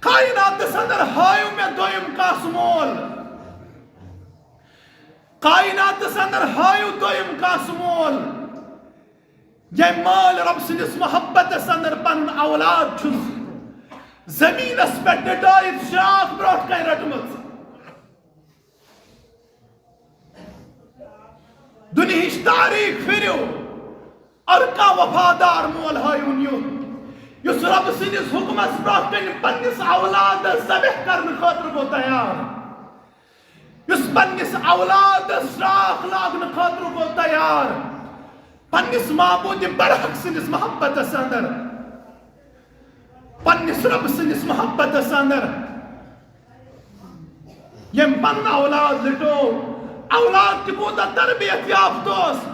कायनातस अंदर हायो में दोयम कासमोल कायनातस अंदर हायो दोयम कासमोल ये माल रब सिंदिस मोहब्बतस अंदर पन औलाद छुस जमीनस पे डटाइत शाख ब्रोट कन रटमत दुनियाच तारीख फिरो और का वफादार मोल हायुन युस रब सिंदिस हुक्मस ब्रोट कन पन्निस औलाद ज़बह करने खातिर गो तैयार युस पन्निस औलाद शाख लागने खातिर गो तैयार पन्निस माबूद बरहक सिंदिस मोहब्बतस अंदर पन्निस रब सिंदिस मोहब्बतस अंदर यम पन औलाद लिटो औलाद कूता तरबियत याफ्तोस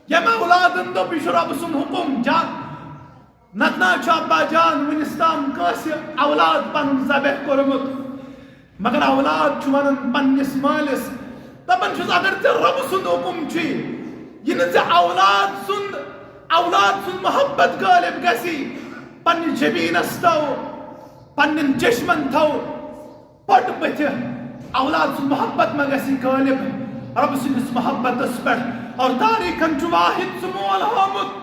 यम औलादन दो बिश रब सुन हुकुम जा नतना अब्बा जान वनिस्ताम कासे औलाद पन ज़बह कोरमुत मगर औलाद वन पन्निस मालिस दपन अगर ते रब सुन हुकुम छी यह औलाद सुन मोहब्बत गालिब गसी पन्न जबीनस थो पन्न चश्मन थो पट बथ औलाद सुन मोहब्बत में गसी गालिब रब सिंदिस मोहब्बतस पे और तारीखन वाहिद सु मोल हामुत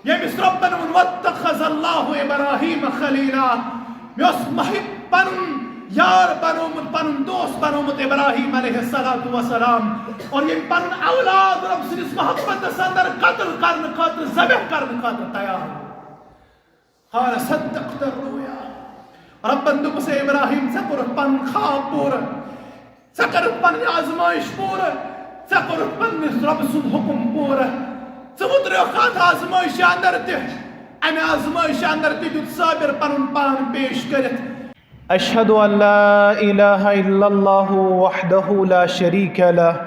यमिस रब्बन वत्तखज़ल्लाहु इब्राहीम खलीला मेस महिब पन यार बनोमुत पन दोस्त बनोमुत इब्राहीम अलैहिस्सलातु वस्सलाम और ये पन औलाद रब सिंदिस मोहब्बतस अंदर कत्ल करने खातिर ज़बह करने खातिर तैयार हाल सद्दक़त रुया रब्बन दुब से इब्राहीम सकर पन ख्वाब पूर सकर पन आजमाइश पूर सकर पन रब सुन हुकुम पूर समुद्र खात आजमाइश अंदर ते अमे आजमाइश अंदर ते दुत साबिर पन पान पेश करत अशहदु अल्ला इलाहा इल्लल्लाहु वहदहु ला शरीका लह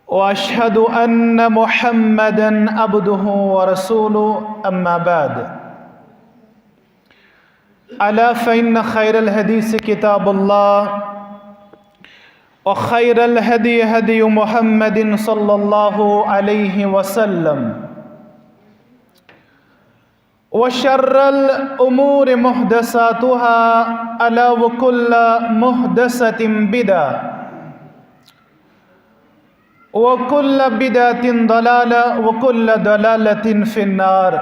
व अशहदु अन्न मुहम्मदन अब्दुहु व रसूलुहु अम्मा बाद अला फ़इन्न खैरल हदीस किताबुल्लाह व खैरल हदी हदी मुहम्मदिन सल्लल्लाहु अलैहि वसल्लम व शर्रल उमूर मुहदसातुहा अला व कुल्ल मुहदसतिन बिदा व कुल्ल बिदातिन दलाला व कुल्ल दलालतिन फिन्नार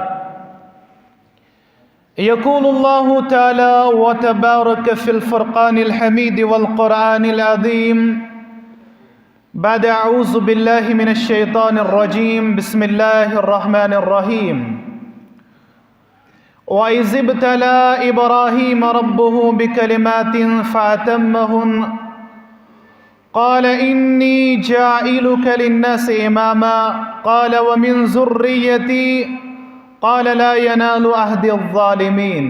यक़ूलुल्लाहु तआला व तबारक फिल फ़ुरक़ानिल हमीद वल क़ुरआनिल अज़ीम बाद अऊज़ु बिल्लाहि मिनश शैतानिर रजीम बिस्मिल्लाहिर रहमानिर रहीम वइज़ इब्तला इब्राहीम रब्बुहु बिकलिमातिन फ़अतम्महुन क़ाल इन्नी जाइलुक लिन्नासि इमामा क़ाल व मिन ज़ुर्रिय्यती क़ाल ला यनालु अहदी अज़्ज़ालिमीन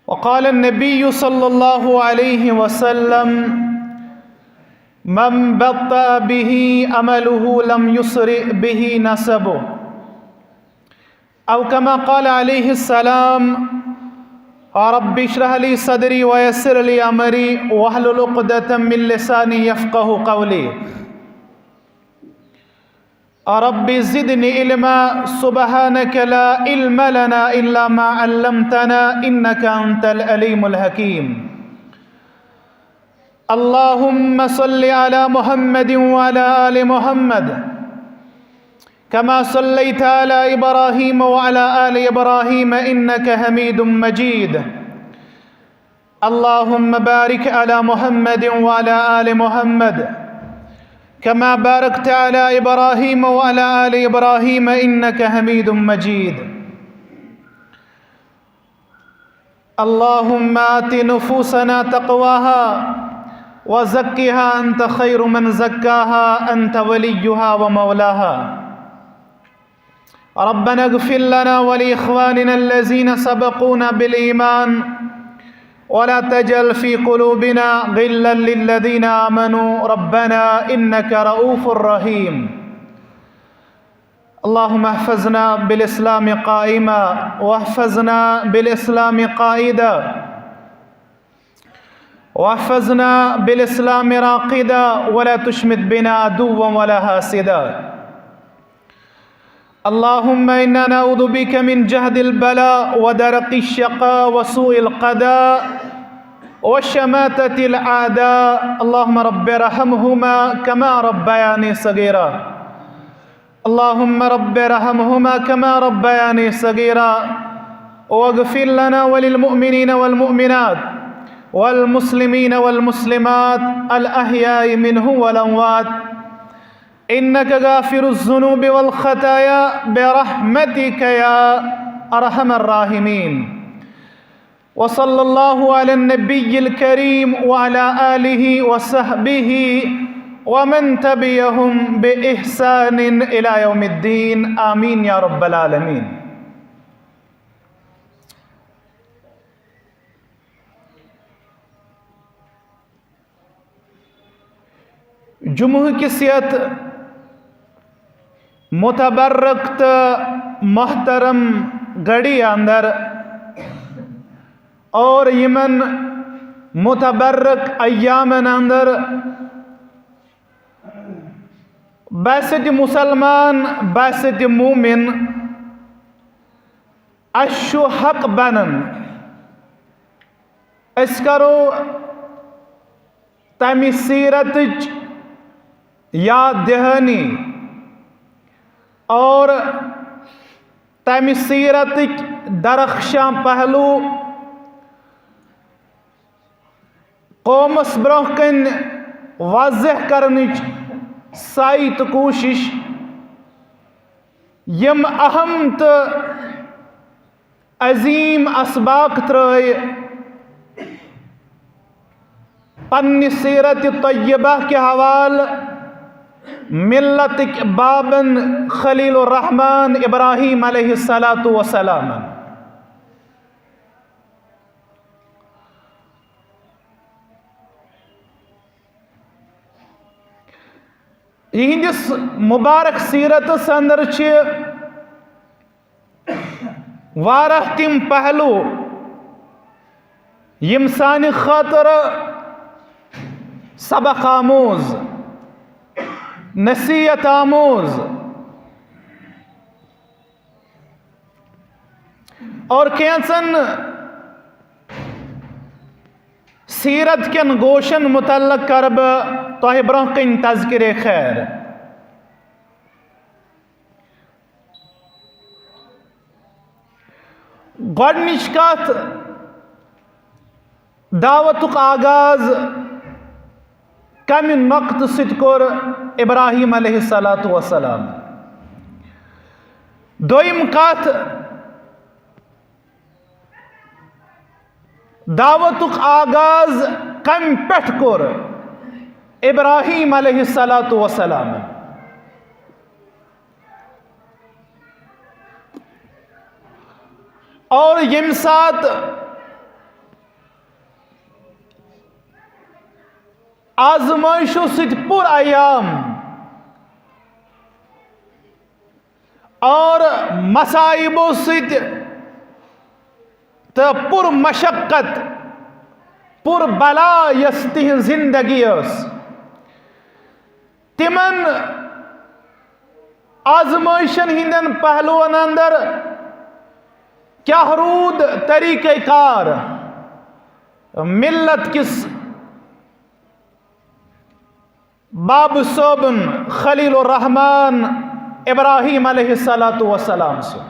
वक़ाल अन्नबिय्यु सल्लल्लाहु अलैहि वसल्लम मन बत्ता बिही अमलुहु लम युसरि बिही नसबुहु औ कमा क़ाल अलैहिस्सलाम रब्बि इश्रह ली सदरी व यस्सिर ली अमरी वहलुल उक़दतम मिन लिसानी यफ़क़हु क़ौली रब्बि ज़िदनी इल्मा सुब्हानक ला इल्म लना इल्ला मा अल्लमतना इन्नका अंतल अलीमुल हकीम अल्लाहुम्मा सल्लि अला मुहम्मदिन व अला आलि मुहम्मद कमा सल्लैता अला इब्राहीम व अला आलि इब्राहीम इन्नका हमीदुम मजीद अल्लाहुम्मा बारिक अला मुहम्मदिन व अला आलि मुहम्मद कमा बारकता अला इब्राहीम व अला आलि इब्राहीम इन्नका हमीदुम मजीद अल्लाहुम्मा आति नुफूसना तक़वाहा व ज़क्किहा अंत खैरु मन ज़क्काहा अंत वलियुहा व मौलाहा रब्बना इग़फ़िर लना व लिइख़वानिना अल्लज़ीना सबक़ूना बिल ईमान व ला तजअल फ़ी क़ुलूबिना ग़िल्लन लिल्लज़ीना आमनू रब्बना इन्नका रऊफ़ुर रहीम अल्लाहुम्मा अहफ़ज़ना बिल इस्लाम क़ाइमा व अहफ़ज़ना बिल इस्लाम क़ाइदा वहफ़ज़ना बिल इस्लाम राक़िदा वला तुशमित बिना अदुव्वन वला हासिदा اللهم إنا نعوذ بك من جهد البلاء ودرك الشقاء وسوء القضاء وشماتة الأعداء. اللهم رب ارحمهما كما ربياني صغيرا. اللهم رب ارحمهما كما ربياني صغيرا واغفر لنا وللمؤمنين والمؤمنات والمسلمين والمسلمات الأحياء منهم والأموات إنك غافر الذنوب والخطايا برحمتك يا أرحم الراحمين. وصلى الله على النبي الكريم وعلى آله وصحبه ومن تبعهم بإحسان إلى يوم الدين. آمين يا رب العالمين. जुमुह की सियत मुतबर्रक मोहतरम घड़ी अंदर और यमन मुतबर्रक अय्यामन अंदर बैसत मुसलमान बैसत मोमिन अशु हक बनन अस करो तमि सीरत याद दहानी और तमि सीरत दरख्शां पहलू कौमस ब्रोह कन वाज़ह करनिच साई तो कोशिश यम अहम तो अजीम असबाक त्रय पन्नी सीरत तय्यबा के हवाल मिल्लत बाबन खलीलुर रहमान इब्राहीम अलैहिस्सलातु वस्सलाम। इहंदिस मुबारक सीरत अंदर वाराह तिम पहलू यम सानि खातर सबक आमोज नसीहत आमोज और कैंसन सीरत कन गोशन मुतल्लक करब तोह ब्रोह कन तज़किरे खैर। गोडनिच कथ दावतुक आगाज कमि नक्त सित कोर इब्राहीम अलैहिस्सलातु वस्सलाम। दोयम कथ दावतुक आगाज कम पेठ कोर इब्राहीम अलैहिस्सलातु वस्सलाम। और यम साथ आजमाइशों से पुर आयाम और मसाइबों से तो पुर मशक्कत पुर बला यस्ती जिंदगी तिमन आजमाइशन हिंदन पहलुअन अंदर क्या रूद तरीक़ेकार मिल्लत किस बाब सोबन खलीलुर रहमान इब्राहीम अलैहिस्सलातु वस्सलाम से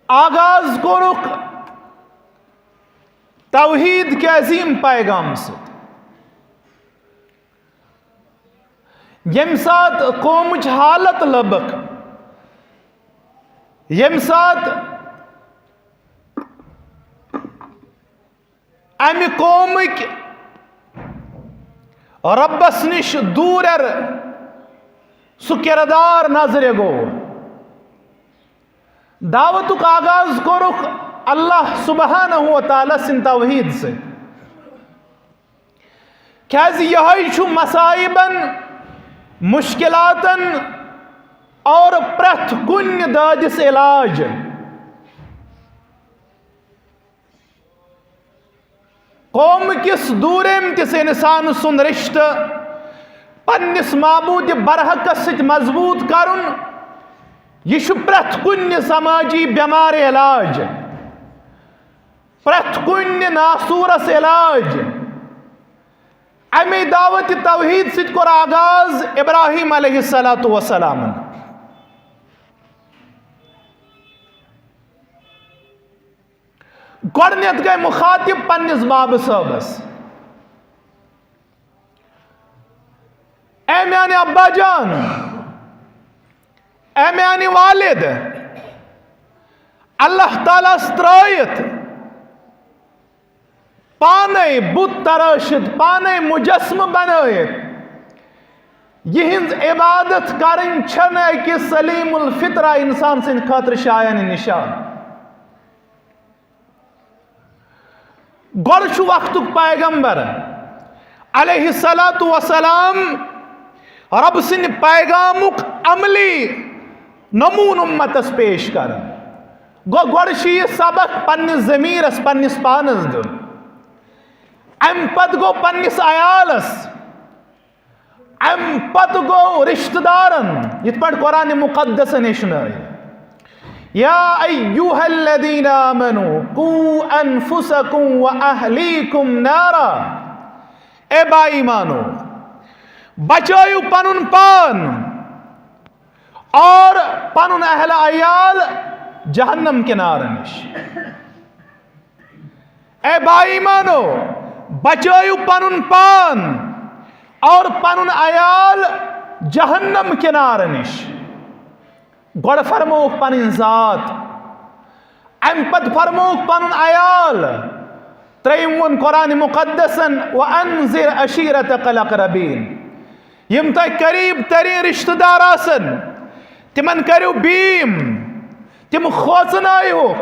आगाज को रुक तौहीद के अजीम पैगाम से यम साथ कौमुच हालत लबक यम साथ अमि कौमिक रब्बस निश दूर सु किरदार नजर गो दावतुक आगाज कोरुक अल्लाह सुब्हानहु व तआला सिन तौहीद से क्या यह मसाइबन मुश्किलातन और प्रथ कुन दादिस इलाज कौम किस दूरेम तिस इंसान सुन रिश्त पन्निस माबूद बरहकस सित मजबूत करुन यह प्रथ कुन समाजी बेमार इलाज, प्रथ कुन नासूरस इलाज। अमे दावत तौहीद सित कोर आगाज इब्राहिम अलैहिस्सलातु वस्सलाम। गोडनेथ गए मुखातिब पन्निस बाब साहबस, ए म्याने अब्बा जान, ए म्याने वालिद, अल्लाह ताला स्त्रायत पाने बुत तराशित, पाने मुजस्म बनायत यहिंज इबादत करन छन कि सलीमुल फित्रा इंसान सिंद खातिर शायान निशान। गोरशु वक्तुक पैगंबर अलैहिस्सलातु वस्सलाम रब सिंद पैगामुक अमली नमून उम्मतस पेश कर। गो गोरशु यह सबक पन्निस ज़मीरस पन्निस पानस दुन, अम पत गो पन्निस अयालस, अम पत गो रिश्तेदारन। यित पट कुरान मुकद्दस नेशनय या अय्युहल्लज़ीना आमनू कू अनफुसकुम व अहलीकुम नारा। ए बाईमानो बचायु पनुन पान और पनुन अहल अयाल जहन्नम के नार निश। ए बाईमानो बचायु पनुन पान और पनुन अयाल जहन्नम के नार निश। गोड़ फरमोक पन जात, अम पद फरमोक पन अयाल। त्रयम कुरान मुकद्दसन व अनज़िर अशीरतकल अक़रबीन। यम तय करीब तरीन रिश्तेदार आसन तिमन करियो बीम, तिम खोचनायुक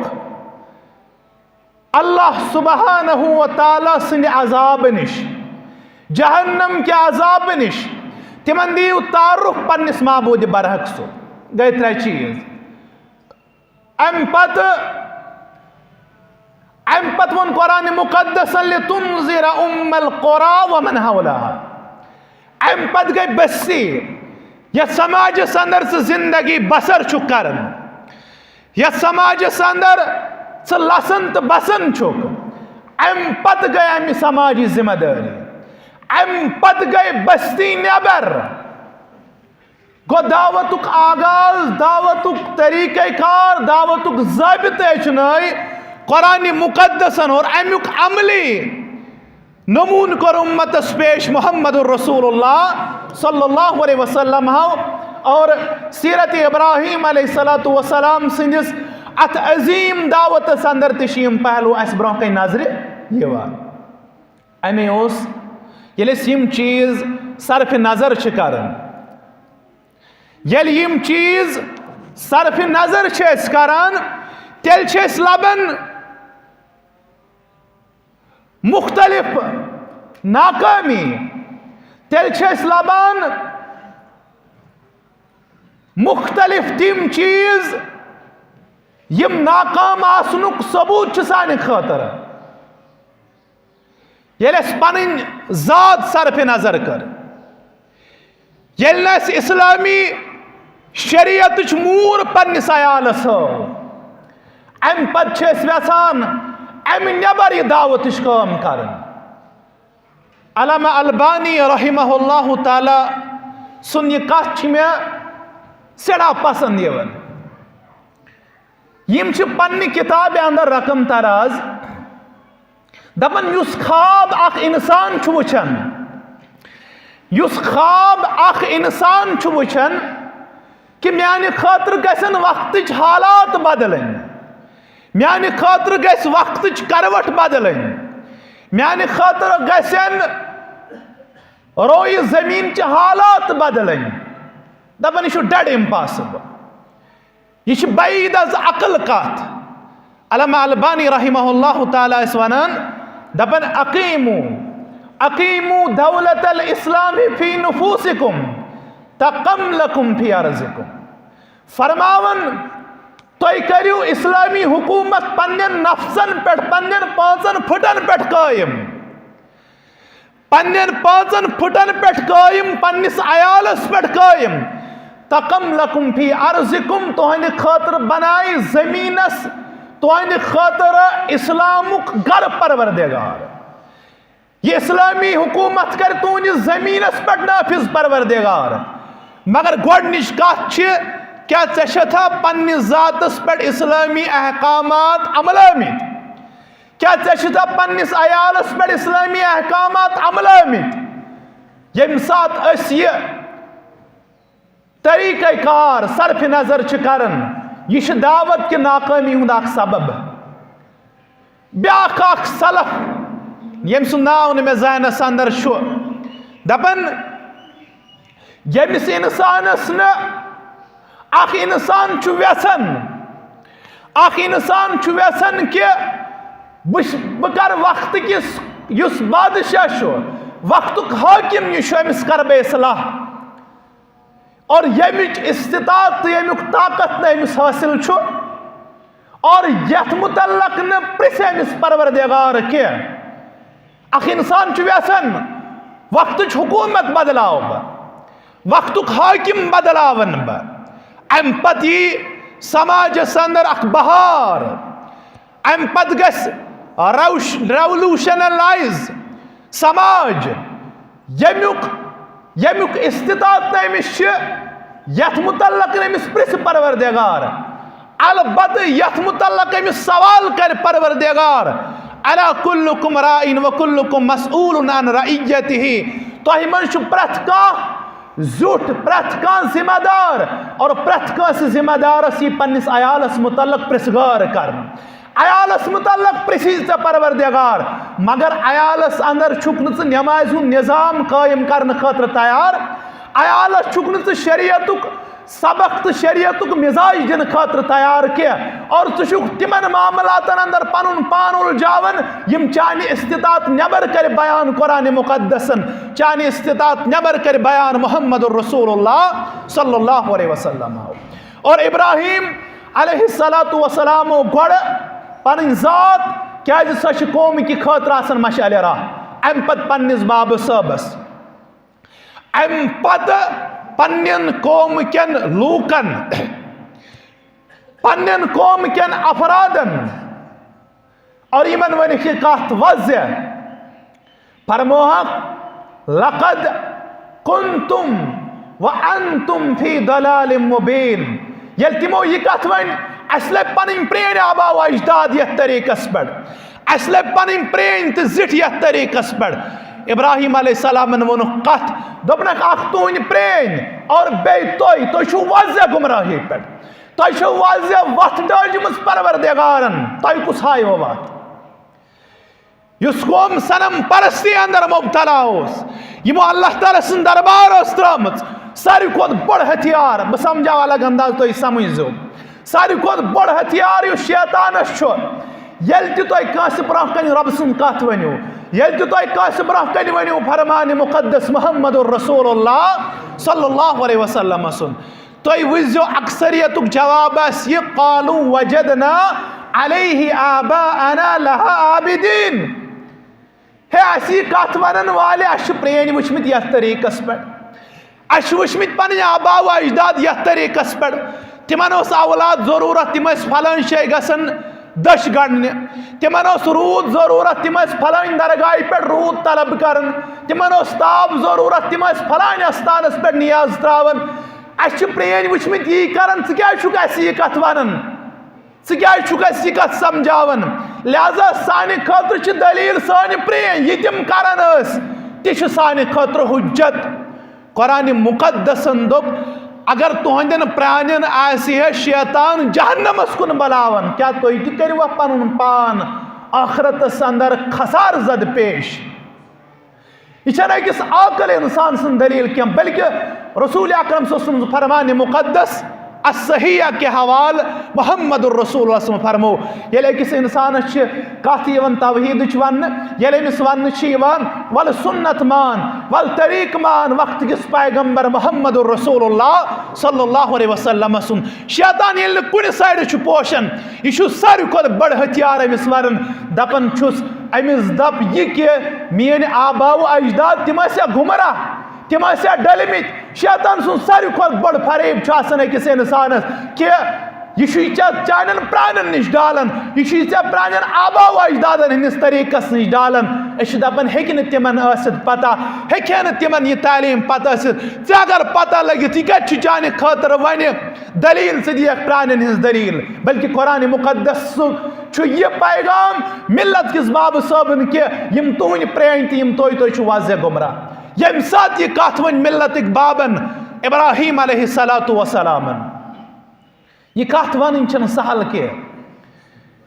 अल्लाह सुब्हानहु व तआला सिंद अजाब निश, जहन्नम के अजाब निश। तिमन दियो तारुफ पन्निस माबूद बरहक सो। गए त्रै चीज। अम पत वन कुरान मुकद्दस लितुनज़िर उम्मल क़ुरा व मन हौलहा। अम पत गए बस्ती या समाज अंदर से जिंदगी बसर छु करन, या समाज अंदर से लसन तो बसन छुक। अम पत गए अम समाजी जिम्मेदारी, अम पत गए बस्ती नबर। गो दावतुक आगाज, दावतुक तरीक़ेकार, दावतुक ज़ाबिते चुनाई कुरान मुकद्दसन और अमुक अमली नमून कर उम्मतस पेश मुहम्मदुर रसूलुल्लाह सल्लल्लाहु अलैहि वसल्लम और सीरत इब्राहिम अलैहिस्सलातु वस्सलाम सिंदिस अत अजीम दावत अंदर तशीम पहलू अस ब्रोह कई नजर यवान। अमे ओस येले यम चीज सरफ नजर छ करन, येले यम चीज सरफ नजर छ करन, तेल छ लबन मुख्तलिफ नाकामी, तेल छ लबन मुख्तलिफ तिम चीज यम नाकाम आसनुक सबूत छ सानि खातर। येले पन जात सरफ नजर कर, येले इस्लामी शरीयत मूर पन्निस अयालस हो, अम पत यसान अम नबर यह दावत काम करन। अल्लामा अलबानी रहमहुल्लाह ताला सुन यह कथ मे सड़ा पसंद यवन। यम पन्ने किताब अंदर रकम तराज दपन युस ख्वाब अख इंसान छु वुचन, युस ख्वाब अख इंसान छु वुचन कि म्याने खातिर गसन वक्तच हालात बदलन, म्याने खातिर गस वक्तच करवट बदलन, म्याने खातिर गसन रोय जमीन च हालात बदलन। दपन यह डेड इम्पॉसिबल, यह बैद अज अकल कथ। अल्लामा अलबानी रहमहुल्लाह ताला वनान दपन अकीमू अकीमू दौलतल इस्लामी फी नुफूसिकुम तकम लकुम फी अर्ज़िकुम। फरमावन तुम करियो इस्लामी हुकूमत पन्न नफ्सन पे, पन्न 5 फुटन पे कायम, पन्नन 5 फुटन पे कायम, पन्निस अयालस पे कायम। तकम लकुम फी अर्जिकुम, तुहंद खतर बनाए जमीनस, तुहंद खतर इस्लामुक घर परवरदिगार। ये इस्लामी हुकूमत कर तुहंद जमीनस पे नाफिज परवरदिगार। मगर गोडनिच कथ क्या चा पन्निस जातस पे इस्लामी अहकामात अमल आमित? क्या चा पन्निस अयालस पे इस्लामी अहकामात अमल आमित? यम सात यह तरीक़ाकार सरफ नजर करन, यह दावत कि नाकामी हुंद सबब। ब्याख सलफ यम सु नाव न मे ज़हनस अंदर दपन यमिस इंसानस न अख इंसान व्यसन, अख इंसान व्यसन कि बह कर वक्त किस युस बादशाह वक्तुक हाकिम यमिस कर बह इस्लाह, और यमिच इस्तिताअत यमुक ताकत न अमिस हासिल छु, और यथ मुतल्लक न प्रिस अमिस परवरदिगार के। अख इंसान व्यसन वक्त हुकूमत बदलाव बह, वक्तुक हाकिम बदलावन बह। अम पत यी समाजस अंदर अख बहार, अम पत गस रेवोल्यूशनलाइज समाज, यमुक इस्तिताअत अमिस यथ मुतल्लक अमिस प्रिस परवरदिगार, अलबत्त यथ मुतल्लक अमिस सवाल कर परवरदिगार, अला कुल्लुकुम राइन व कुल्लुकुम मसऊलुन अन रइयतिही। तोहि मन छु प्रथ काह जुट, प्रथ कान जिम्मेदार, और प्रथ कास जिम्मेदारस यह पन्निस अयालस मुतल्लक प्रिसगार कर। अयालस मुतल्लक प्रिसिज परवरदिगार, मगर अयालस अंदर छुक न नमाज निज़ाम कायम करने खतर तैयार, अयालस छुक न शरीयतुक सबक तो शरीयतुक मिजाज दिन खतर तैयार के, और तुक तिमन मामलातन अंदर पनुन पान उलझावन यम चानि इस्तिताअत नबर कर बयान कुरान मुकद्दसन, चानि इस्तिताअत नबर कर बयान मुहम्मदुर रसूलुल्लाह सल्लल्लाहु अलैहि वसल्लम। और इब्राहिम अलैहिस्सलातु वस्सलाम गोड़ पन जात क्या सच कौम की खतर आसन मशाल राह, अम पत पन्निस बाब सबस, अम पत पन्नन कौम केन लूकन, पन्नन कौम केन अफरादन, और इमन वन कथ वज़ फरमोहक लक़द कुन्तुम व अंतुम फी दलालिम मुबीन। यल तिमो यह कथ वन अस लग पन प्रेन आबा व अजदाद यथ तरीकस पे, अस लग पन प्रेन तो जिठ यथ तरीकस पे। इब्राहिम अलैहिस्सलाम वोन कथ दोपनक अख तुहंद प्रेन और बे तुह वाज़ह गुमराही पे, तुह वाज़ह वथ डाजमस परवरदिगारन, तुह कुस हाय वो वत युस कौम सनम परस्ती अंदर मुबतला उस, यमो अल्लाह ताला सन दरबार त्रमच सारी खुद बड़ हथियार। बह समझा अलग अंदाज तुह समझो, सारी खुद बड़ हथियार युस शैतानस यल तुह कांस ब्रोह कन रब सुन कथ वनो, यल तुह कांस ब्रोह कन वनो फरमान मुकद्दस मुहम्मदुर रसूलुल्लाह सल्लल्लाहु अलैहि वसल्लम सुन, तुह वजो अक्सरियतुक जवाब यह कालू वजदना अलैहि आबाअना लहा आबिदीन। हे असी कथ वन वाले अश प्रेन वुचमित यथ तरीकस पे, अश वुचमित पन आबा व अजदाद यथ तरीकस पे, तिमन औलाद जरूरत, तिम फलान शे गसन दश गढ़ने, तिमन रूद जरूरत, तिम फलान दरगाह पे रूद तलब करन, तिमन ताब जरूरत, तिम फलान अस्तानस पे नियाज त्रावन। अश प्रेन वुचमित यी करन, क्या कथ वनन, क्या कथ समझावन। लिहाजा सानि खतर दलील सानि प्रेन ये तिम करन ति सानि खतर हुज्जत। कुरान मुकद्दसन दोप अगर तुहंदन प्राणन आसिह शैतान जहन्नमस कुन बलावन, क्या तुह ति करिवा पनुन पान आखरतस अंदर खसार जद पेश। यह अकिस आकल इंसान सन दलील क्या, बल्कि रसूल अकरम सल्लल्लाहु अलैहि वसल्लम फरमान मुकद्दस असहिया के हवाल मुहम्मदुर रसूलुल्लाह फरमो ये किस इंसान कत तवहीद वन यमिस वन वल सुन्नत मान वल तरीक मान वक्त किस पैगंबर मुहम्मदुर रसूलुल्लाह सल्लल्लाहु अलैहि वसल्लम सुन शैतान ये कुन साइड पोशन यह सारे खुद बड़ हथियार अमिस वन दपन अमिस दप यह कि मेन आबाव अजदाद तिम गुमरा तिम डलमित शैतान सुन सारे खुद बड़ फरेब अकिस इंसानस कि यह चान प्राणन नश डालन यह प्राण आबाव अजदादन हंदिस तरीकस नश डालन दपान हे तिमन पता हे तिमन यह तालीम पता अगर पता लगित यह कत चान खतर वन दलील दियक प्राणन हज दलील बल्कि कुरान मुकद्दस यह पैगाम मिल्लत किस बाब सबन कि यम तुहद प्रान तुम वाज़ह गुमरा यम सात यह कथ वन मिल्लत बाबन इब्राहीम अलैहिस्सलातु वस्सलामन यह कथ वन सहल के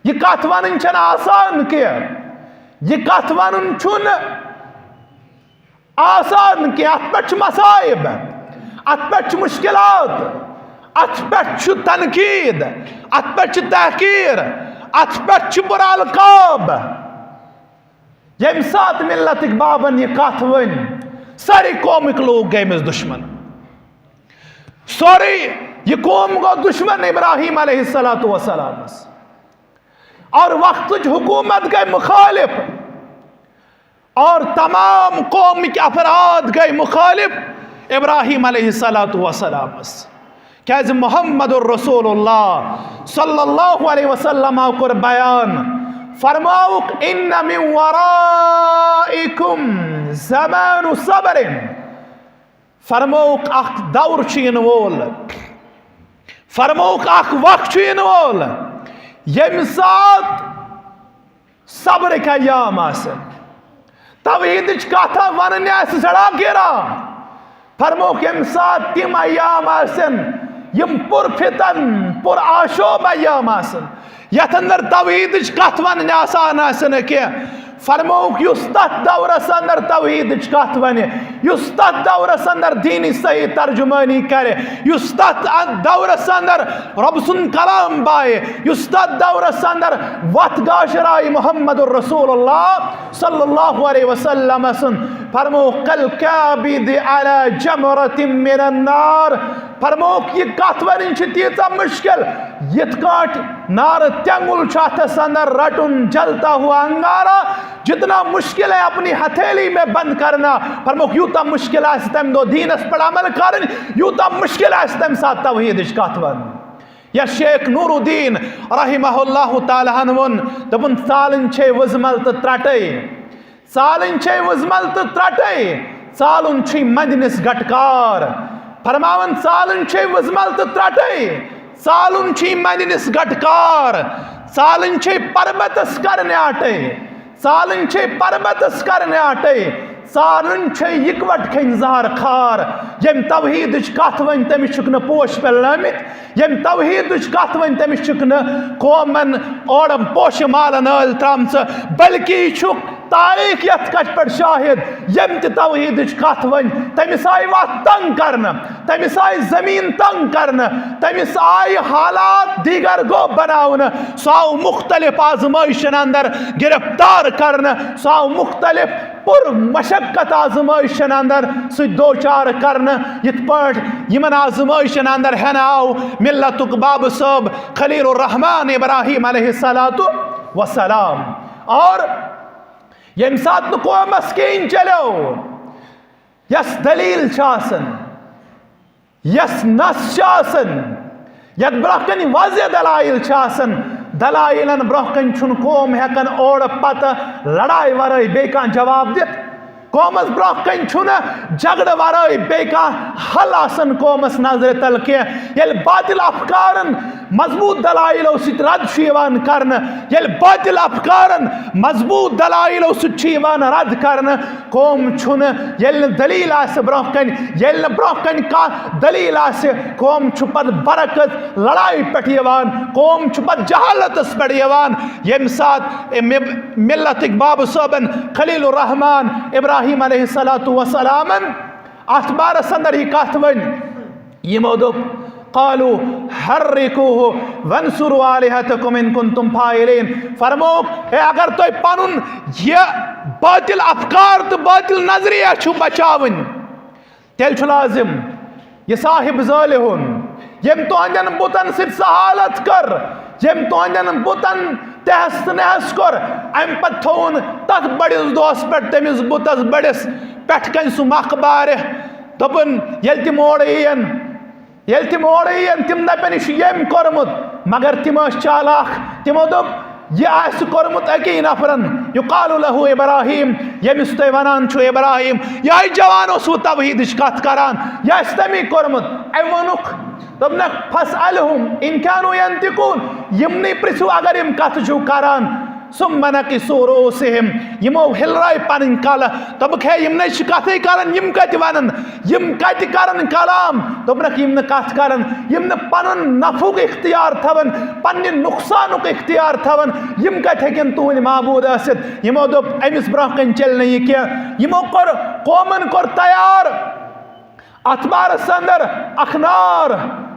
यह कथ वन आसान के यह कथ वन आसान के अत पे मसाइब अत पे मुश्किलात अत पे तनकीद अत पे तहकीर अत पे बुरा अलकाब यम सात मिल्लत बाबन यह कथ वन सारे कौमिक लोग गए मिस दुश्मन सॉरी यह कौम गो दुश्मन इब्राहीम अलैहिस्सलातु वस्सलाम और वक्त हुकूमत गए मुखालिफ और तमाम कौम के अफराद गए मुखालिफ इब्राहीम अलैहिस्सलातु वस्सलाम क्या मुहम्मदुर रसूलुल्लाह सल्लल्लाहु अलैहि वसल्लम कर बयान फरमाउक इन्न मिन वराइकुम ज़मानु सब्रिन फरमाउक अख दौर इन वोल फरमाउक अख वक्त इन वोल यम सात सब्र का याम तवहीद कथा वन सड़ा गिरा फरमाउक यम सात तिम अयाम यम पुरफितन पुर आशोब अयाम यथ अंदर तवहीद कथ वन आसान क्या फरमाउक युस तथ दौरस अंदर तवहीद कथ वन युस तथ दौरस अंदर दीनी सही तर्जुमानी करे युस तथ दौरस अंदर रब सुन कलाम बाए युस तथ दौरस अंदर वत गाशराई मुहम्मदुर रसूलुल्लाह सल्लल्लाहु अलैहि वसल्लम सुन फरमाउक कल काबिद अला जमरतिन मिनन नार फरमाउक यह कथ वन तीचा मुश्किल यथ काट नार त्यंगुल अंदर रटुन जलता हुआ अंगारा जितना मुश्किल है अपनी हथेली में बंद करना फरमाउक यूता मुश्किल तम दो दीनस पर अमल कर यूता मुश्किल तम साथ तवहीद कथ वन या शेख नूरुद्दीन रहिमहुल्लाहु ताला वन दपन सालन छे वजमल तो त्रटे सालन छे वजमल तो त्रटे सालन छे मजनिस गटकार फरमावन सालन छे वजमल तो त्रटे सालन छे मजनिस गटकार सालन छे पर्वतस करने आटे सालन छे पर्वतस करने आटे सालन छे इकवट खन जहर खार यम तवहीद कथ वन तमिस न पोश पे लमित यम तवहीद कथ वन तमिस न कौमन ओडम पोश मालन अल त्रामस बल्कि तारीख यथ कट पर शाहिद यम तवहीद कथ वन तमिस आय वत तंग करना तमिस आय जमीन तंग करना तमिस आय हालात दीगर गो बनावन सौ मुख्तलिफ आजमाइशन अंदर गिरफ्तार करना सौ मुख्तलिफ पुर मशक्कत आजमाइशन अंदर सु दो चार करना यथ पर यमन आजमाइशन अंदर है आओ मिल्लतुक बाब सब खलीलुर रहमान इब्राहीम अलैहिस्सलातु वस्सलाम और यम सात कौमस कन चलो यस दलील यस नस यत ब्रोहकन वाज़ह दलाइल दलाइलन ब्रोहकन कौम हेकन ओड़ पत लड़ाई वराई बे जवाब दित कौमस ब्रोहकन झगड़ वराई बे हल आसन कौमस नजर तल के बातिल अफकारन मजबूत दलाइलो सित रद करन बातिल अफकारन मजबूत दलाइलो सित रद करन कौम दलील ब्रोहकन ब्रोहकन का दलील कौम पत बरकत लड़ाई पे कौम पत जहालतस पे यम सात मिल्लत बाब सबन खलीलुर रहमान इब्राहीम अलैहिस्सलातु वस्सलाम अथ बारस अंदर यह कथ वन यमो दोप क़ालू हर्रिकूहु वंसुरु आलिहतकुम इन कुंतुम फाइलीन। फरमोक अगर तुम पनुन ये बातिल अफकार तो बातिल नजरिया छु बचावन तेल छु लाजिम ये साहिब ज़ालिहुन यम तुहंदन बुतन सिर्फ सहालत कर यम तुहंदन बुतन तहस नहस कर अम पत थोन तथ बड़िस दोस पे तमिस बुतस बड़िस पेठ कन सु मखबार दोपन येल तिम ओर यन तिम दपन यम कोरमुत मगर तिम चालाक तिमो दोप यह कोरमुत अकी नफरन युकालु लहु इब्राहिम यमिस तुम वनान छु इब्राहिम यह जवान ओसु तवहीद कथ करान यह तमी कोरमुत अम वनुक दोपनक फसअलहुम इन कानू यंतिकून यमनी प्रिसु अगर यम कथ छु करान सुम्मनक सुरूसिहिम यमो हिलराय पन कल दोपक है यम न कथ करान यम कत वनन यम कत करन कलाम दोपनक यम न कथ करन यम न पन नफुक इख्तियार थवन पन्ने नुकसानुक इख्तियार थवन यम कत हेकन तुहन माबूद आसित यमो दोप अमिस ब्रोह कन चल ये क्या यमो कर कौमन कर तैयार अतबार संदर अखनार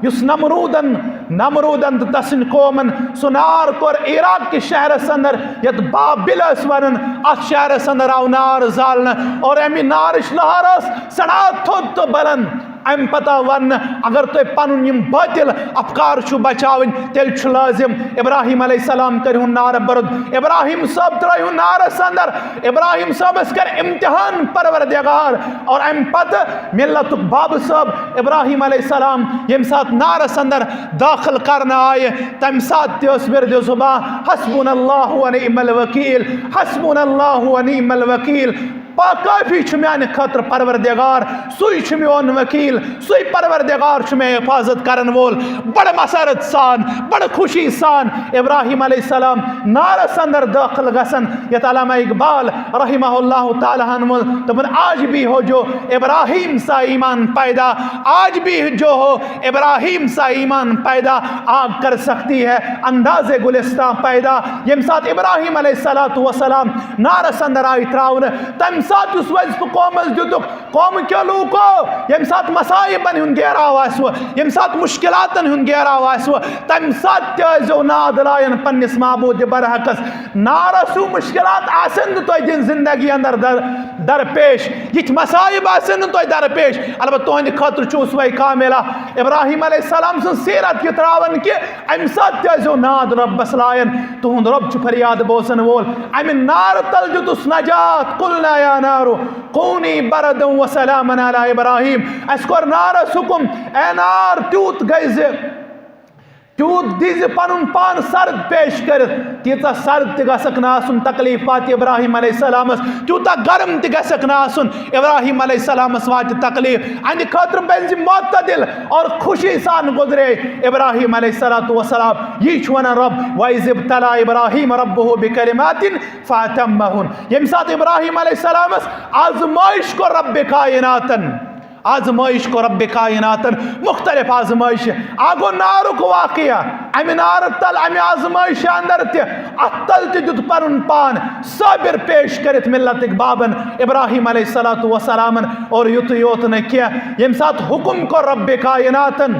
युस नमरूदन तसन कौमन सुनार कोर इराक के शहर संदर यत बाबिल वनन अत शहर संदर आव नार जालन और अमी नारिश लहरस सड़ा थोद तो बलन अम पता वन अगर तुम पन यम बातिल अफकार छु बचावन तेल छु लाजिम इब्राहिम अलैहिस्सलाम करहुन नार बरुद इब्राहिम सब त्रयु नार संदर इब्राहिम सब कर इम्तिहान परवरदिगार और अम पत मिल्लतुक बाब सब इब्राहिम अलैहिस्सलाम यम साथ नार संदर दाखिल करना आए तम साथ त्योस बिरद जुबा हस्बुनल्लाहु व निअमल वकील हस्बुनल्लाहु व निअमल वकील काफी छु म्यान खतर परवरदिगार सुई छु मेन वकील सुई परवरदिगार छु मे हिफाजत करन वोल बड़ मसरत सान बड़ खुशी सान इब्राहिम अलैहिस्सलाम नार संदर दाखिल गसन यत अल्लामा इकबाल रहमहुल्लाह ताला हनमुल तबन आज भी हो जो इब्राहिम सा ईमान पैदा आज भी जो हो इब्राहिम सा ईमान पैदा आग कर सकती है अंदाज़े गुलिस्तां पैदा यम साथ इब्राहिम अलैहिस्सलातु वस्सलाम नार संदर आई त्रावन तम साथ उस वजह कौमस दुतुक कौम के लूको यम साथ मसाइबन हुन गेराव आसव यम साथ मुश्किलातन हुन गेराव आसव तम साथ तजो नाद लायन पन्निस माबूद बरहकस नारसु मुश्किलात आसन तो दिन जिंदगी अंदर दरपेश यिथ मसाइब आसन तो दरपेश अलबत्त तोहन खतर छु उसवै कामिला इब्राहिम अलैहिस्सलाम सन सीरत के त्रावन के अम साथ तजो नाद रब्बस लायन तुहन रब छु फरियाद बोसन वोल अम नार तल जुतुस नजात कुलना या नारो कौनी बरदं व सलामन अला इब्राहिम अस्कर नार सुकुम ए नार त्यूत गइज त्यूत दिज पनुन पान सर्द पेश कर तीता सर्द तगसक नासुन तकलीफात इब्राहिम अलैहिस्सलामस त्यूता गर्म तगसक नासुन इब्राहिम अलैहिस्सलामस वात तकलीफ अन खतर बेंज मुतदिल और खुशी सान गुजरे इब्राहिम अलैहिस्सलातु वस्सलाम ये वन रब वइज़ तला इब्राहिम रब्बुहु बिकलिमातिन फातम्महुन यम साथ इब्राहिम अलैहिस्सलामस आजमाइश को रब कायनातन आजमाइश को रब कायनातन मुख्तलिफ आजमाइश आगो नारुक वाकिया अम नार तल अम आजमाइश अंदर तल तुत पन पान साबिर पेश करित मिल्लत बाबन इब्राहिम अलैहिस्सलातु वस्सलामन और युत योत न किया यम साथ हुक्म को रब कायनातन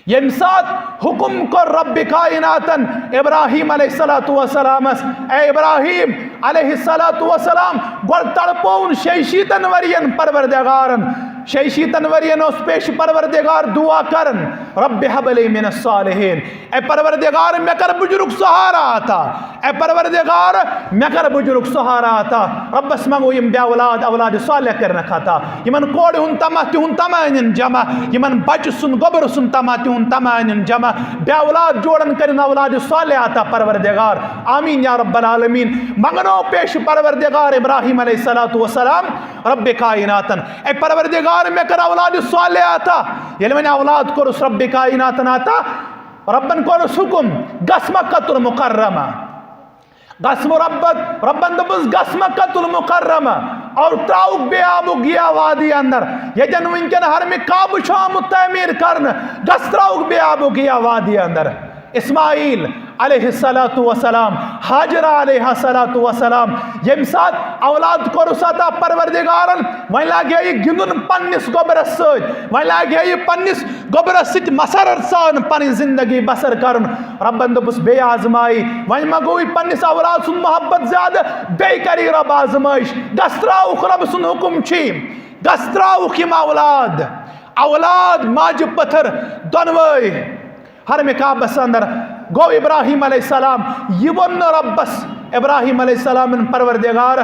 यम साथ हुक्म को रब कायनातन इब्राहिम अलैहिस्सलातु वस्सलामस ए इब्राहिम अलैहिस्सलातु वस्सलाम गोल तड़पोन शैशीतन वरियन परवरदिगारन शैशीतन वरियन उस पेश परवरदिगार दुआ करन रब्बि हबली मिनस सालिहीन ए परवरदिगार मैं कर बुजुर्ग सहारा आता ए परवरदिगार मैं कर बुजुर्ग सहारा आता रब्बस मंगो यम बे औलाद सालिह करना खाता यमन कोड हुन तमाइन जमा यमन बच सुन गोबर सुन तमातिन तमाइन जमा बे औलाद जोड़न करन औलाद सालिह आता परवरदिगार आमीन या रब्बल आलमीन मंगनो पेश परवरदिगार इब्राहिम अलैहिस्सलातु वस्सलाम रब्बि कायनातन ए परवरदिगार मैं कर औलाद सालिह आता ये मैंने औलाद को रब्बि कायनातन आता रब्बन को हुकुम गस मक्कतुल मुकर्रमा गस्म रब्बन दबस गस मक्कतुल मुकर्रमा और त्राउक बे आबू गिया वादी अंदर यजन विनकन हर में काबू शाम तमीर करन गस त्राउक बे आबू गिया वादी अंदर इस्माइल अलैहिस्सलातु वसलाम, हाजरा अलैहिस्सलातु वसलाम यम सात औलाद कोरुस अता परवरदिगारन वह लागे यह गिंदुन पन्निस गोबरस सत, वह लागे यह पन्निस गोबरस सत मसरत सान पन जिंदगी बसर करन। रब्बन दोपुस बे आजमाई वह मगो पन्निस औलाद सुन मोहब्बत ज्यादा बे करी रब आजमाइश गस्त्राउख रब सुन हुकुम छी गस्त्राउख यम औलाद औलाद माज पत्थर दोनवई हर में काबस अंदर गो इब्राहिम अलैहिस्सलाम यह वन रब्बस इब्राहिम अलैहिस्सलाम परवरदिगार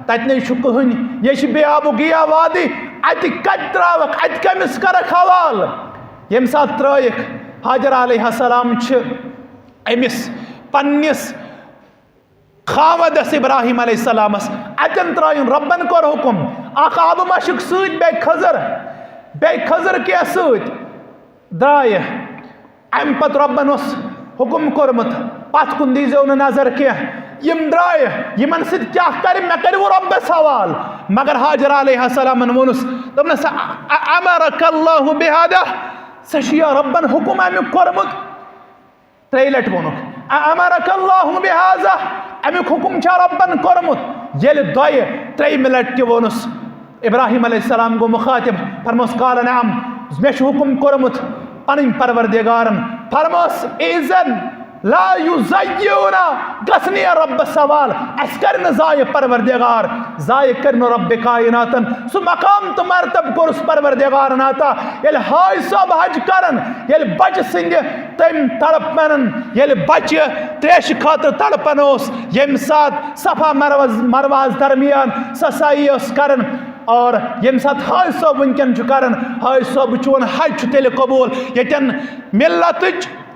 ततने कहन ये बे आबू गिया वादी अत कत त्रावक अत कमिस करक हवाल यम सात त्रयक हाजरा अलैहिस्सलाम अमिस पन्निस खावदस इब्राहिम अलैहिस्सलामस अतन त्रायन रब्बन कोर हुकुम अख आब मशक सत बे खजर के सत द्राय अम पत रब्बन हुकुम कोरमुत पत कुन दीजो नजर के यम द्राय यमन सत क्या कर मे कर रब सवाल मगर हाजरा अलैहिस्सलाम वोनुस दोपनस अमरक अल्लाहु बिहादा सशिया रब्बन हुकुम अमुक कोरमुत त्रे लट वोनुक अमरक अल्लाहु बिहाजा अमुक हुकुम छा रब्बन कोरमुत येल दोय त्रे मिनट के वोनुस इब्राहिम अलैहिस्सलाम गो मुखातिब फरमोस काल नाम मे हुकुम कोरमुत पन परवरदिगारन फरमोस इज़न ला युज़य्युना गसनी रब सवाल अस कर जाय परवरदिगार जाय कर रब कायनातन सु मकाम तो मरतब कोरस परवरदिगार नाता ये हाय सब हज करन ये बच सिंध तम तड़पन ये बच त्रेश खातर तड़पन यम सात सफा मरवाज दरमियान ससाई करन और यम सात हाय सब वनकन करन हाय सब चोन हज तेल कबूल यन मिल्लत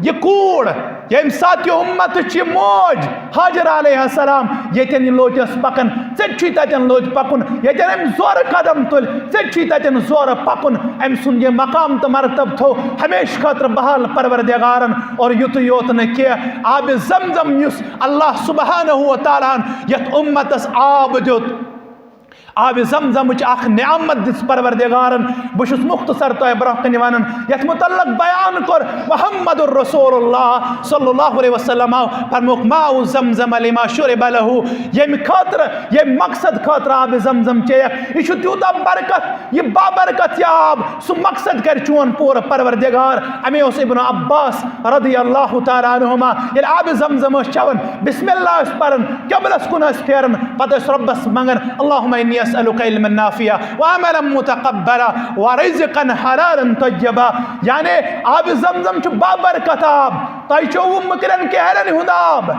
ये कूड़ यम सात ये उम्मत ये मौज हाजरा अलैहिस्सलाम यन लोटस पकन तन लोट पकुन यन अम जोर कदम तुल तन जोर पकुन अम सुन ये मकाम तो मरतब थो हमेश खातर बहाल परवरदिगारन और युत योत न के आब जमजम युस अल्लाह सुब्हानहु व तआला यत उम्मतस आब दुत आब जमजम नियामत दिस परवरदिगारन बुश मुख्तसर तो ब्रोह कन वन यथ मुतल्लक बयान कर मुहम्मदुर रसूलुल्लाह सल्लल्लाहु अलैहि वसल्लम फरमुक माउ जमजम लिमा शुरिब लहु यम खातर ये मकसद खातर आब जमजम चेक यह त्यूता बरकत ये बाबरकत ये आब सु मकसद कर चोन पूर परवरदिगार अमे इब्न अब्बास रदियल्लाहु तआला अन्हुमा ये आब जमजम चवन बिस्मिल्लाह परन कबलस कुन फेरन पत रब्बस मंगन अल्लाहुम्मा इन्नी अस्अलुका इल्मन नाफिया व अमलन मुतकब्बला व रिज़्क़न हलालन तय्यबा यानी आब जमजम छु बाबरकत आब तय छो मकरन के हरन हुंद आब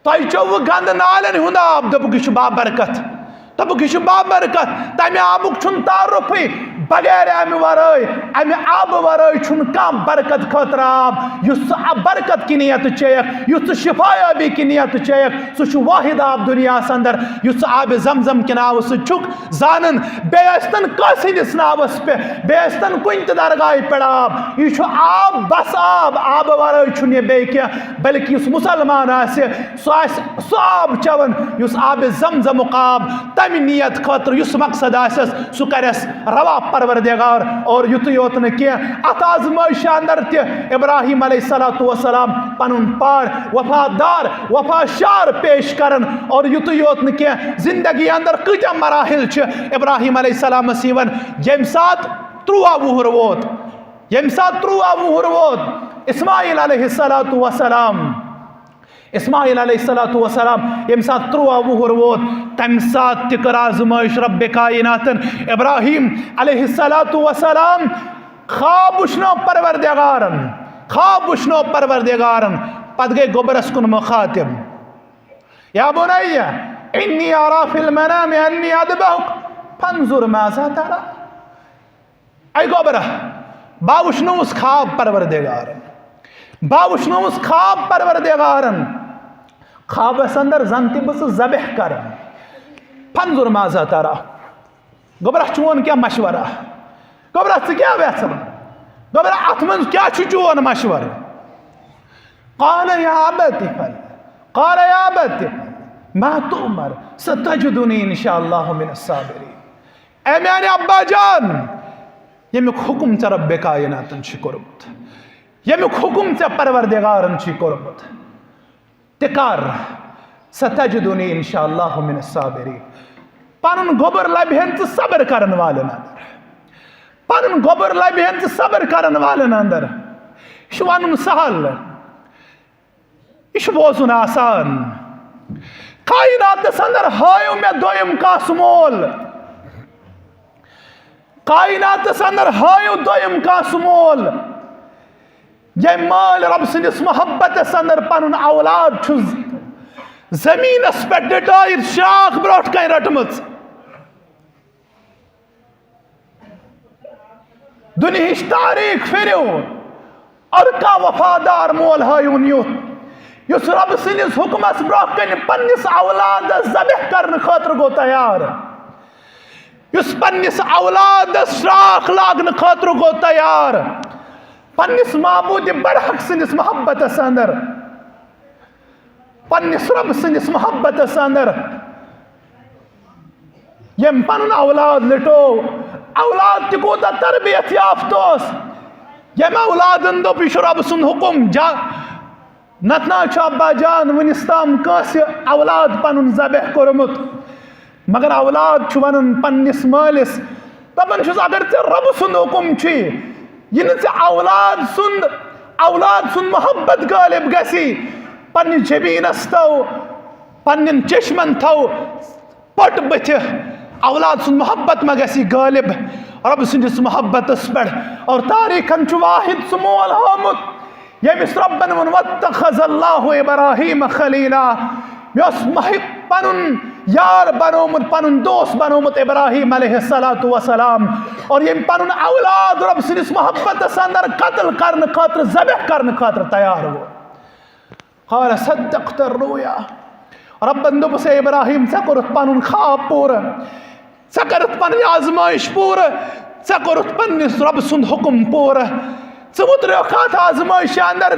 तय छो गंद नालन हुंद आब दबुक छु बाबरकत दबुक छु बाबरकत तमे आबुक छुन तारुफी बगैर अमे वराय अमे आब वराय छुन कम बरकत खतर आब युस बरकत की नियत चेक युस शिफायाबी की नियत चेक सु वाहिद आब दुनिया अंदर युस आब जमजम के नाव सुक जानन बेस्तन कसिस नावस पे बेस्तन कुन दरगाह पे आब यह आब बस आब वराय छुन ये बे क्या बल्कि युस मुसलमान आसे सु आब चवन युस आब जमजम आब तम नियत खतर युस मकसद आसस सु करस रवा परवरदिगार और युत योत न के अत आजमाइश अंदर ते इब्राहिम अलैहिस्सलातु वसलाम पनुन पार वफादार वफाशार पेश करन और युत योत न के जिंदगी अंदर कजा मराहिल छ इब्राहिम अलैहिस्सलाम सीवन यम सात 13 वुहर वोत यम सात 13 वुहर वोत इस्माइल अलैहिस्सलातु वसलाम इस्माइल अलैहिस्सलातु वसलाम यम सात 13 वुहर वोत तम सात तिकर आजमाइश रब कायनातन इब्राहिम अलैहिस्सलातु वसलाम ख्वाब उशनो परवरदिगारन पद गए गोबरस कुन मुखातिब या बुनैया इन्नी अरा फिल मनाम अन्नी अदबहुक फंजुर माज़ा तरा ऐ गोबरा बाउशनोस ख्वाब परवरदिगारन बाउशनोस ख्वाब परवरदिगारन ख्वाब अंदर जंति बस ज़बह कर फंजुर माज़ा तरा गोबरा चोन क्या मशवरा गोबरा क्या वेसन गोबरा अथ मन क्या चोन मशवर क़ाल या अबति मा तुमर सतजदुनी इंशाअल्लाह मिनस साबिरीन ए मेरे अब्बा जान यमिक हुकुम च रब्बे कायनातन छ कोरमुत यमुक हुकुम से परवरदिगारन छी कोरमुत तिकार सतजदुनी इंशाअल्लाह मिन साबिरीन पनुन गोबर लबहन तो सब्र करन वालन अंदर पनुन गोबर लबहन तो सब्र करन वालन अंदर शुवानुन सहल इश बोजुन आसान कायनात अंदर हायो में दोयम कासमोल कायनात अंदर हायो दोयम कासमोल ये माल रब सिंदिस मोहब्बत अंदर पनुन औलाद जमीनस पे डटायर शाख ब्रोट कं रटमच दुनियाच तारीख फिरो और का वफादार मोल हायुन युस रब सिंदिस हुकमस ब्रोट कं पन्निस औलादस ज़बह करने खातिर गो तैयार युस पन्निस औलादस शाख लागने खातिर गो तैयार पन्निस माबूद बरहक सिंदिस मोहब्बत अंदर पन्निस रब सिंदिस मोहब्बत अंदर यम पनुन औलाद लिटो औलाद तूता तरबियत याफ्तोस यम औलादन दोप यह रब सुंद हुकुम जा नतना अब्बा जान वनिस ताम कांसे औलाद पनुन ज़बह कोरमुत मगर औलाद वन पन्निस मालिस दपन अगर ऐ रब सुंद हुकुम यह औलाद सुंद मोहब्बत गालिब गसी पन्नि जबीनस थो पन्न चश्मन थो पट बथ औलाद सुंद मोहब्बत मा गसी गालिब रब सिंदिस मोहब्बत पे और तारीखन वाहिद समोल हामुत यमिस रब्बन वन वत्तखज़ल्लाहु इब्राहीम खलीला पनुन यार बनोमुत पनुन दोस्त बनोमुत इब्राहीम अलैहिस्सलातु वस्सलाम और ये पनुन औलाद रब सिंदिस मोहब्बत अंदर कत्ल करने खातिर ज़बह करने खातिर तैयार हो क़ाल सद्दक़्त रुया रब्बन दोप से इब्राहीम सकुरत पनुन ख्वाब पूर सकरत पन आजमाइश पूर सकरत पन्निस रब सुंद हुकुम पूर उतरो खात आजमाइश अंदर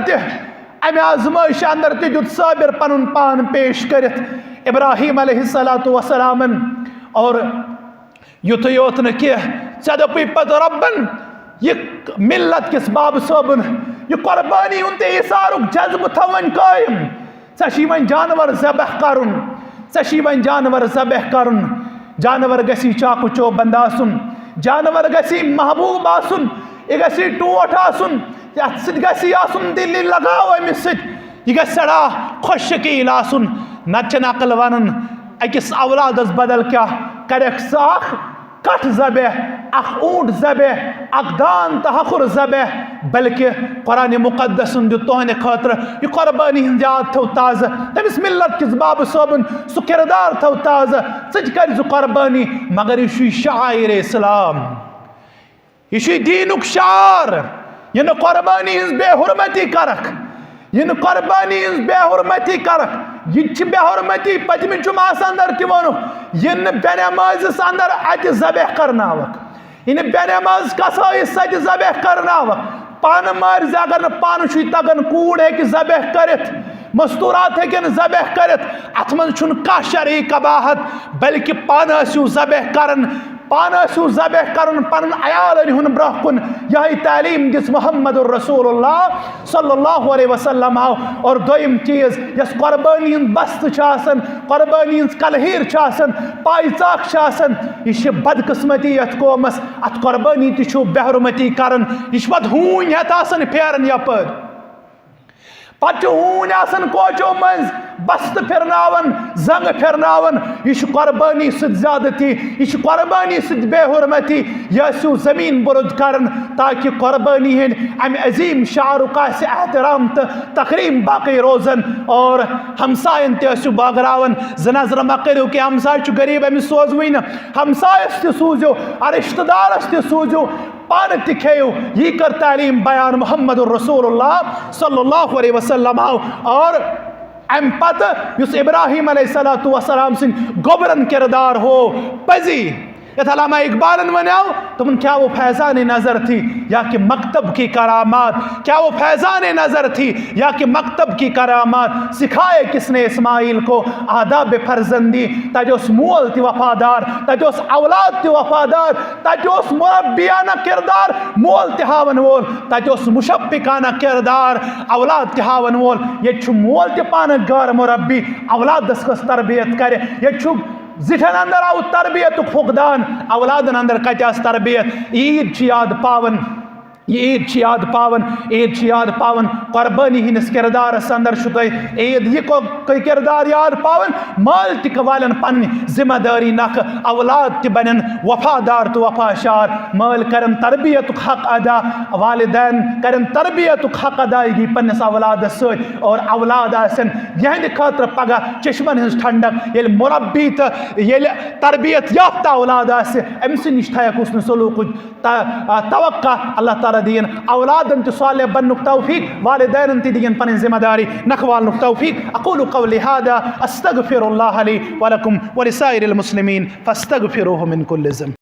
अमे आजमाइश अंदर दुत साबिर पनुन पान पेश करित इब्राहीम अलैहिस्सलातु वस्सलामन और युत योत न कह ऐ दोपी पत रब्बन यह मिल्लत किस बाब सोबन यह कुर्बानी उन इसारुक जज्ब थवन कायम ऐ वन जानवर ज़बह करुन ऐ वन जानवर ज़बह करुन जानवर गसी चाकु चौबंद आसुन जानवर गसी महबूब आसुन यह गसी टोट आसुन गसी आसुन दिल लगाव अमिस यह गस सड़ा खुश शकील आसुन नचन अकल वन अकिस औलादस बदल क्या कर साख कठ ज़बह अख ऊंट ज़बह अख दान तहखुर ज़बह बल्कि कुरान मुक़द्दस तुहन खातिर यह कुर्बानी हज याद थो ताज़ तमिस मिल्लत किस बाब सोबन सह किरदार थो ताज़ कर कुर्बानी मगर यह शाइर इस्लाम यह दीनुक शार यह न कुर्बानी हज बेहुरमती करक यह न कुर्बानी हज बेहुरमती करक यह बेहुरमती पतम जुमास अंदर तोन यह बेनमाज अंदर अत ज़बह करनावक यह बेनमाज कसाइस अत ज़बह करनावक पान मार अगर पान तगन कूड़ हे ज़बह करित मस्तूरात हेकन ज़बह करित अत मन कह शरई कबाहत बल्कि पान ज़बह करन पान ज़बह करन पन अयालन हुन ब्रोह कुन यही तालीम दिस मोहम्मद रसूलुल्लाह सल्लल्लाहु अलैहि वसल्लम और दोयम चीज़ यस कुर्बानी बस्त कुर्बानी कलहीर पायचाक यह बदकिस्मती अत कौमस अत कुर्बानी तु बेहुरमती करन यह पत हून हेत फेरन यपर पत हून कोचो मज बस्त फिरनावन जंग फिरनावन यह कुर्बानी ज्यादती यह कुर्बानी बेहुरमती यह जमीन बुरुद करन ताकि कुर्बानी हंद अम अजीम शारुक एहतराम तो तकरीम बाकी रोजन और हमसायन तु बागरावन ज नजर मा करो कि हमसाय गरीब अमिस सोजव हमसायस तूजो रिश्तेदारस तूजो पान तेयो यह कर तालीम बयान मोहम्मद रसूलुल्लाह सल्लल्लाहु अलैहि वसल्लम और अम पत इब्राहीम अलैहिस्सलातु वस्सलाम सिंद गोबरन किरदार हो पजी यथ अल्लामा इकबाल वनाओ तुम क्या वो फैज़ान नज़र थी या कि मकतब की करामात, क्या वो फैज़ान नज़र थी या कि मकतब की करामात। सिखाए किसने इस्माइल को आदाब फर्जंदी, तजोस मोल ति वफादार, तजोस औलाद ति वफादार, तजोस मुरब्बियाना किरदार मोल ति हावन वोल, तजोस मुशफ़िकाना किरदार औलाद ति हावन वोल। ये मोल ति पान गर मुरब्बी औलादस कस तरबियत करे, ये जिठन अंदर आउ तरबियत फुकदान औलादन अंदर कचास तरबियत। ईद याद पावन, ईद याद पावन, ईद याद पावन कुर्बानी हिंदस किरदार अंदर ईद यह किरदार याद पावन माल तिकवालन पन जिम्मेदारी नख औलाद ति बन वफादार तो वफाशार, माल करन तरबियत हक अदा, वालिदैन करन तरबियत हक अदायगी पन्नस औलाद सत, और औलाद आसन यहंद खतर पगह चश्मन हिंस ठंडक ये मुरब्बी तो ये तरबियत याफ्ता औलाद अमस नश थक सलूक तवक्का अल्लाह ताला दीन औलादन तो साले बनुक तौफीक, वालिदैन ति दीन पन जिम्मेदारी नखवाल तौफीक। अक़ूलु क़ौली हादा अस्तग़फिरुल्लाह ली व लकुम व लिसाइरिल मुस्लिमीन फ़स्तग़फिरूहु मिन कुल्लि ज़ंब।